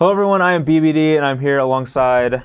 Hello everyone, I am BBD and I'm here alongside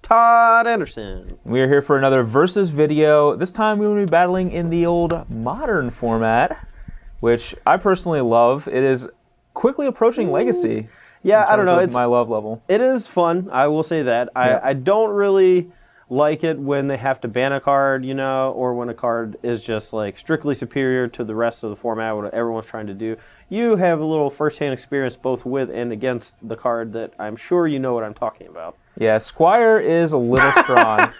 Todd Anderson. We are here for another Versus video. This time we will be battling in the old modern format, which I personally love. It is quickly approaching Legacy. Yeah, I don't know. It's my love level. It is fun, I will say that. I don't really like it when they have to ban a card, you know, or when a card is just like strictly superior to the rest of the format, what everyone's trying to do. You have a little first-hand experience both with and against the card that I'm sure you know what I'm talking about. Yeah, Squire is a little strong.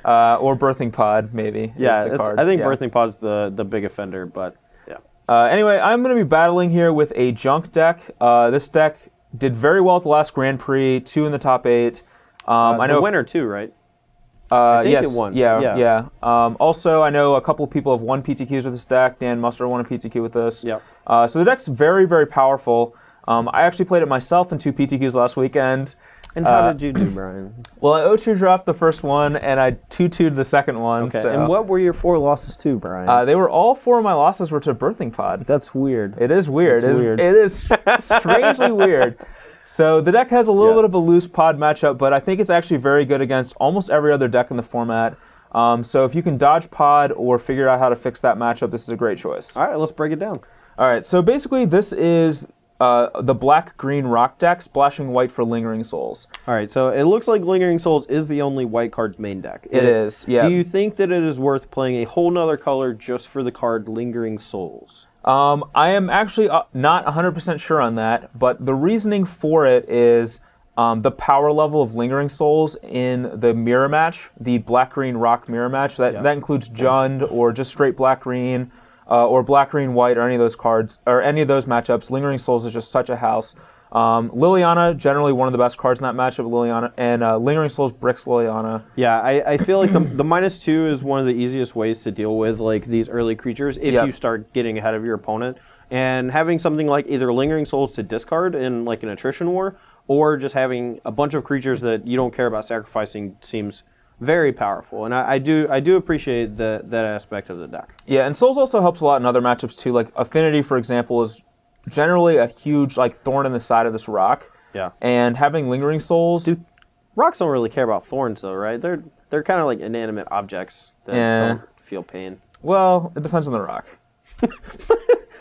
Or Birthing Pod, maybe. Yeah, I think Birthing Pod's the big offender, but yeah. Anyway, I'm going to be battling here with a junk deck. This deck did very well at the last Grand Prix, 2 in the top 8. I know the winner too, right? I think yes, it won. Yeah. Also, I know a couple of people have won PTQs with this deck. Dan Muster won a PTQ with this. Yeah. So the deck's very, very powerful. I actually played it myself in 2 PTQs last weekend. And how did you do, Brian? Well, I O2 dropped the first one, and I 2-2'd the second one. Okay. So. And what were your 4 losses to, Brian? They were all 4 of my losses were to Birthing Pod. That's weird. It is weird. Weird. It is strangely weird. So the deck has a little bit of a loose pod matchup, but I think it's actually very good against almost every other deck in the format. So if you can dodge pod or figure out how to fix that matchup, this is a great choice. All right, let's break it down. All right, so basically this is the black-green rock deck, splashing white for Lingering Souls. All right, so it looks like Lingering Souls is the only white card's main deck. It is, yeah. Do you think that it is worth playing a whole nother color just for the card Lingering Souls? I am actually not 100% sure on that, but the reasoning for it is the power level of Lingering Souls in the mirror match, the black-green rock mirror match. That includes Jund or just straight black-green or black-green-white or any of those cards, or any of those matchups. Lingering Souls is just such a house. Liliana, generally one of the best cards in that matchup, Liliana, and Lingering Souls bricks Liliana. Yeah, I feel like the -2 is one of the easiest ways to deal with like these early creatures if you start getting ahead of your opponent. And having something like either Lingering Souls to discard in like an attrition war, or just having a bunch of creatures that you don't care about sacrificing seems very powerful. And I do appreciate that aspect of the deck. Yeah, and Souls also helps a lot in other matchups too. Like Affinity, for example, is generally a huge like thorn in the side of this rock. Yeah. And having Lingering Souls. Dude, rocks don't really care about thorns though, right? They're kind of like inanimate objects that don't feel pain. Well, it depends on the rock.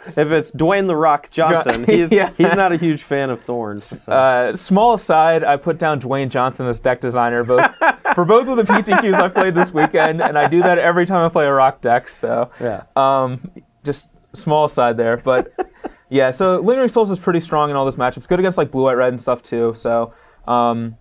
If it's Dwayne "The Rock" Johnson, he's not a huge fan of thorns. So. Small aside, I put down Dwayne Johnson as deck designer for both of the PTQs I played this weekend, and I do that every time I play a rock deck. So yeah. Just small aside there, but. Yeah, so Lingering Souls is pretty strong in all those matchups. Good against like blue, white, red and stuff too. So I'm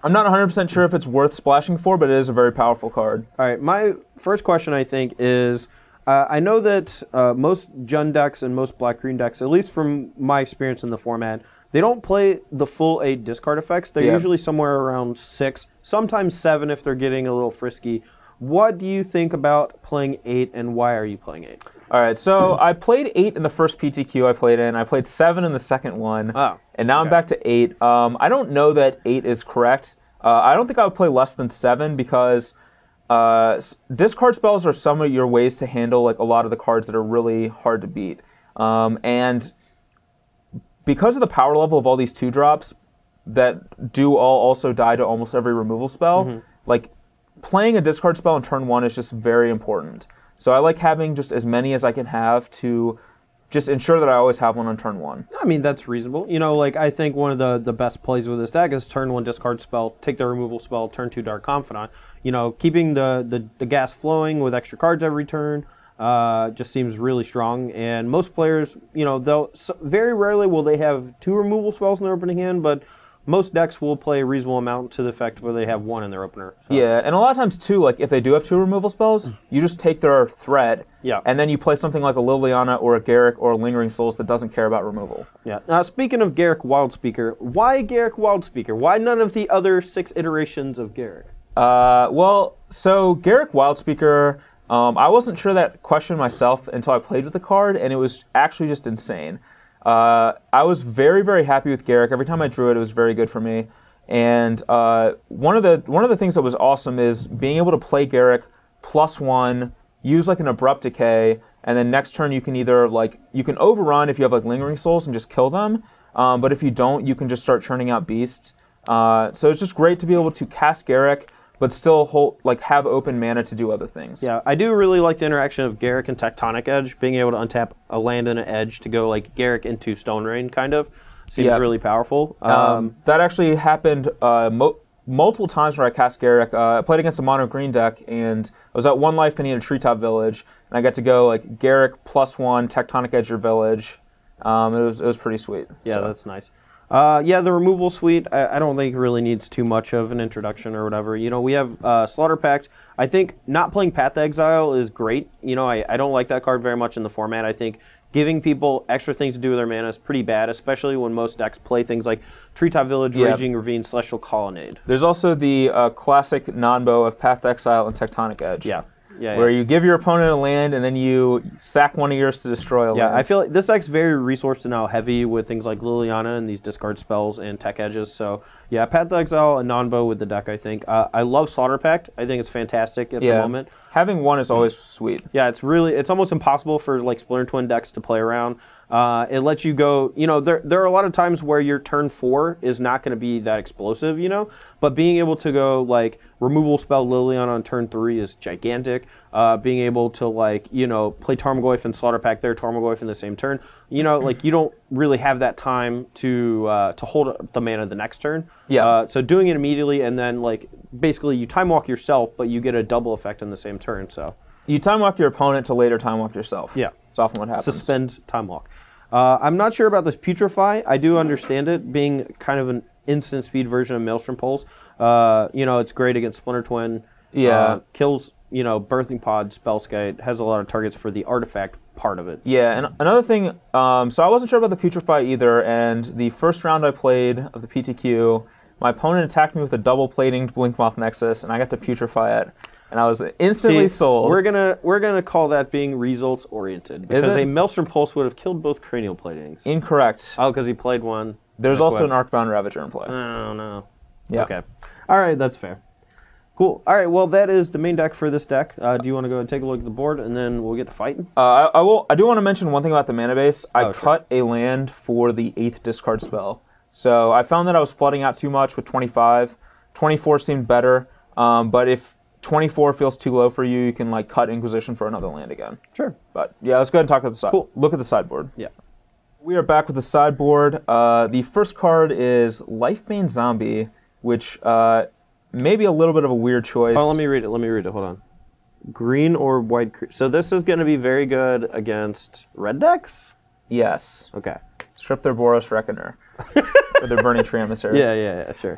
not 100% sure if it's worth splashing for, but it is a very powerful card. All right, my first question I think is, I know that most Jund decks and most black-green decks, at least from my experience in the format, they don't play the full 8 discard effects. They're usually somewhere around 6, sometimes 7 if they're getting a little frisky. What do you think about playing 8, and why are you playing 8? All right, so I played 8 in the first PTQ I played in. I played 7 in the second one, and now I'm back to 8. I don't know that 8 is correct. I don't think I would play less than 7 because discard spells are some of your ways to handle like a lot of the cards that are really hard to beat. And because of the power level of all these 2-drops that do all also die to almost every removal spell, like playing a discard spell in turn 1 is just very important. So I like having just as many as I can have to just ensure that I always have one on turn 1. I mean, that's reasonable. You know, like I think one of the best plays with this deck is turn 1 discard spell, take the removal spell, turn 2 Dark Confidant. You know, keeping the gas flowing with extra cards every turn just seems really strong. And most players, you know, very rarely will they have 2 removal spells in their opening hand, but most decks will play a reasonable amount to the effect where they have 1 in their opener. So. Yeah, and a lot of times too, like if they do have 2 removal spells, you just take their threat, and then you play something like a Liliana or a Garruk or a Lingering Souls that doesn't care about removal. Yeah. Now speaking of Garruk Wildspeaker, why Garruk Wildspeaker? Why none of the other 6 iterations of Garruk? Well, so Garruk Wildspeaker, I wasn't sure that question myself until I played with the card, and it was actually just insane. I was very, very happy with Garruk. Every time I drew it, it was very good for me. And one of the things that was awesome is being able to play Garruk +1, use like an Abrupt Decay, and then next turn you can either like you can overrun if you have like Lingering Souls and just kill them, but if you don't, you can just start churning out beasts. So it's just great to be able to cast Garruk, but still have open mana to do other things. Yeah, I do really like the interaction of Garruk and Tectonic Edge, being able to untap a land and an edge to go like Garruk into Stone Rain, kind of. Seems really powerful. That actually happened multiple times where I cast Garruk. I played against a mono green deck, and I was at 1 life and he had a Treetop Village, and I got to go like Garruk +1, Tectonic Edge your village. It was pretty sweet. Yeah, so. That's nice. Yeah, the removal suite, I don't think really needs too much of an introduction or whatever. You know, we have Slaughter Pact. I think not playing Path to Exile is great. You know, I don't like that card very much in the format. I think giving people extra things to do with their mana is pretty bad, especially when most decks play things like Treetop Village, Raging Ravine, Celestial Colonnade. There's also the classic non-bow of Path to Exile and Tectonic Edge. Yeah. Where you give your opponent a land and then you sack one of yours to destroy a land. Yeah, I feel like this deck's very resource to now heavy with things like Liliana and these discard spells and tech edges. So yeah, Path to Exile and non-bow with the deck, I think. I love Slaughter Pact. I think it's fantastic at the moment. Having one is always sweet. Yeah, it's almost impossible for like Splinter Twin decks to play around. It lets you go, you know, there are a lot of times where your turn 4 is not going to be that explosive, you know, but being able to go like removal spell Liliana on turn 3 is gigantic. Being able to like, you know, play Tarmogoyf and Slaughter Pact there, Tarmogoyf in the same turn, you know, like you don't really have that time to hold up the mana the next turn. Yeah. So doing it immediately and then like basically you time walk yourself, but you get a double effect in the same turn. So you time walk your opponent to later time walk yourself. Yeah. It's often what happens. Suspend time walk. I'm not sure about this Putrefy. I do understand it being kind of an instant speed version of Maelstrom Pulse. You know, it's great against Splinter Twin. Yeah. Kills, you know, Birthing Pod, Spellskite, has a lot of targets for the artifact part of it. Yeah, and another thing, so I wasn't sure about the Putrefy either, and the first round I played of the PTQ, my opponent attacked me with a double plating Blinkmoth Nexus, and I got to Putrefy it. And I was instantly sold. We're gonna call that being results oriented because a Maelstrom Pulse would have killed both Cranial Platings. Incorrect. Oh, because he played one. There's also an Arcbound Ravager in play. Oh no. Yeah. Okay. All right, that's fair. Cool. All right. Well, that is the main deck for this deck. Do you want to go and take a look at the board and then we'll get to fighting? I will. I do want to mention one thing about the mana base. I cut a land for the 8th discard spell. So I found that I was flooding out too much with 25. 24 seemed better, but if 24 feels too low for you, you can like cut Inquisition for another land again. Sure. But yeah, let's go ahead and talk about the side. Cool. Look at the sideboard. Yeah. We are back with the sideboard. The first card is Lifebane Zombie, which may be a little bit of a weird choice. Oh, let me read it. Hold on. Green or white. So this is going to be very good against red decks? Yes. Okay. Strip their Boros Reckoner. Or their Burning Tree Emissary. Yeah, sure.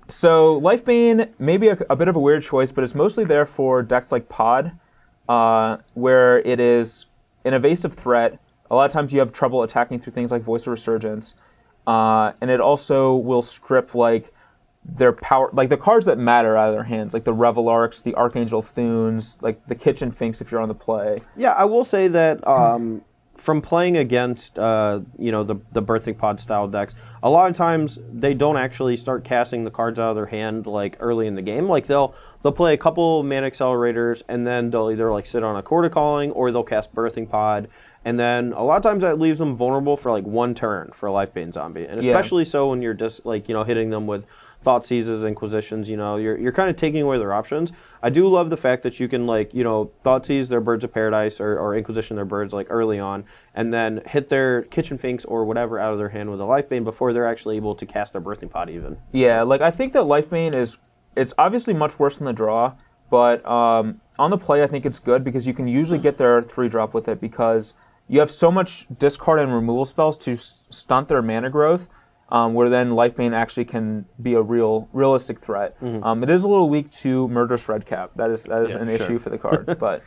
So Lifebane may be a bit of a weird choice, but it's mostly there for decks like Pod, where it is an evasive threat. A lot of times you have trouble attacking through things like Voice of Resurgence, and it also will strip like their power, like the cards that matter out of their hands, like the Revel Arcs, the Archangel Thunes, like the Kitchen Finks if you're on the play. Yeah, I will say that from playing against you know, the Birthing Pod style decks, a lot of times they don't actually start casting the cards out of their hand like early in the game. Like they'll play a couple Mana Accelerators and then they'll either like sit on a Chord of Calling or they'll cast Birthing Pod. And then a lot of times that leaves them vulnerable for like one turn for a Lifebane Zombie. And especially so when you're just like, you know, hitting them with Thought Seizes, Inquisitions, you know, you're kind of taking away their options. I do love the fact that you can like, you know, Thought Seize their Birds of Paradise or Inquisition their birds like early on and then hit their Kitchen Finks or whatever out of their hand with a Lifebane before they're actually able to cast their Birthing Pod even. Yeah, like I think that Lifebane it's obviously much worse than the draw, but on the play I think it's good because you can usually get their 3-drop with it because you have so much discard and removal spells to stunt their mana growth, where then Lifebane actually can be a realistic threat. It is a little weak to Murderous Redcap. That is an issue for the card. But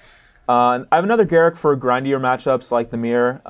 I have another Garruk for grindier matchups like the Mirror.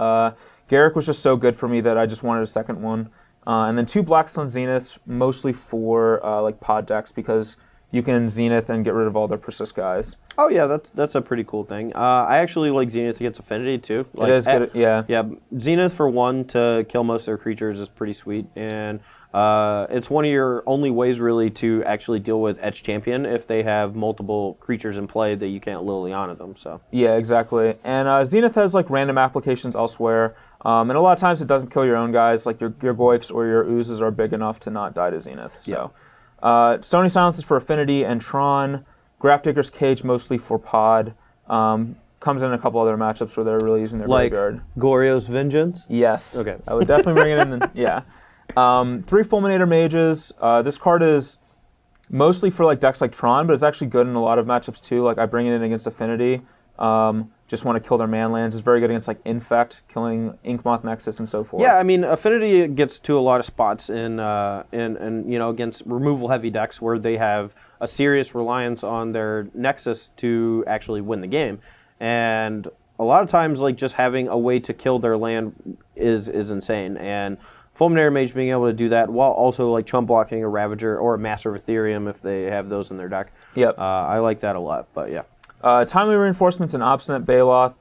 Garruk was just so good for me that I just wanted a second one. And then 2 Black Sun Zeniths, mostly for like Pod decks because you can Zenith and get rid of all their Persist guys. Oh yeah, that's a pretty cool thing. I actually like Zenith against Affinity too. Like, it is good, yeah. Yeah, Zenith for 1 to kill most of their creatures is pretty sweet, and it's one of your only ways really to actually deal with Etched Champion if they have multiple creatures in play that you can't Liliana them. So. Yeah, exactly. And Zenith has like random applications elsewhere. And a lot of times it doesn't kill your own guys, like your Goyfs or your Oozes are big enough to not die to Zenith. So, Stony Silence is for Affinity and Tron. Grafdigger's Cage mostly for Pod. Comes in a couple other matchups where they're really using their graveyard. Goryo's Vengeance? Yes. Okay. I would definitely bring it in. Yeah. 3 Fulminator Mages. This card is mostly for like decks like Tron, but it's actually good in a lot of matchups too. Like I bring it in against Affinity. Just want to kill their man lands. It's very good against like Infect, killing Inkmoth Nexus and so forth. Yeah, I mean Affinity gets to a lot of spots in you know, against removal heavy decks where they have a serious reliance on their Nexus to actually win the game. And a lot of times, like, just having a way to kill their land is insane. And Fulminator Mage being able to do that while also, like, chump blocking a Ravager or a Master of Ethereum if they have those in their deck. Yep. I like that a lot, but yeah. Timely Reinforcements and Obstinate Baloth.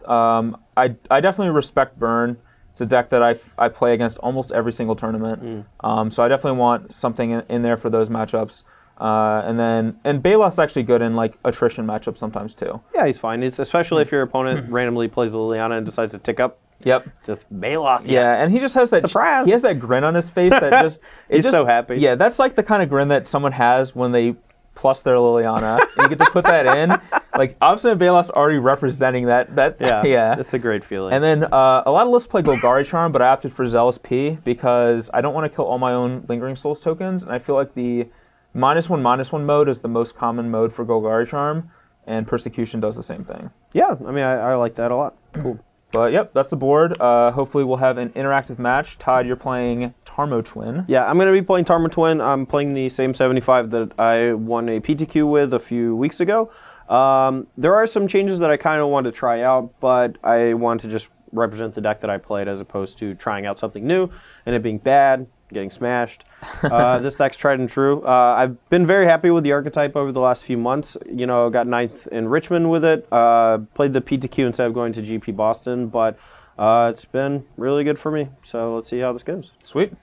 I definitely respect Burn. It's a deck that I play against almost every single tournament. So I definitely want something in there for those matchups. And Baloth's actually good in like attrition matchups sometimes too. Yeah, he's fine. It's especially if your opponent randomly plays Liliana and decides to tick up. Yep. Just Baloth. Yeah, and he just has that surprise. He has that grin on his face that just he's so happy. Yeah, that's like the kind of grin that someone has when they plus their Liliana. You get to put that in. Like Obstinate Baloth's already representing that. Yeah. That's a great feeling. And then a lot of lists play Golgari Charm, but I opted for Zealous P because I don't want to kill all my own Lingering Souls tokens, and I feel like the -1/-1 mode is the most common mode for Golgari Charm, and Persecution does the same thing. Yeah, I mean, I like that a lot. Cool. But yep, that's the board. Hopefully we'll have an interactive match. Todd, you're playing Tarmo Twin. Yeah, I'm going to be playing Tarmo Twin. I'm playing the same 75 that I won a PTQ with a few weeks ago. There are some changes that I kind of want to try out, but I want to just represent the deck that I played as opposed to trying out something new and it being bad, getting smashed. This deck's tried and true. I've been very happy with the archetype over the last few months. You know, got 9th in Richmond with it. Played the PTQ instead of going to GP Boston, but it's been really good for me. So let's see how this goes. Sweet.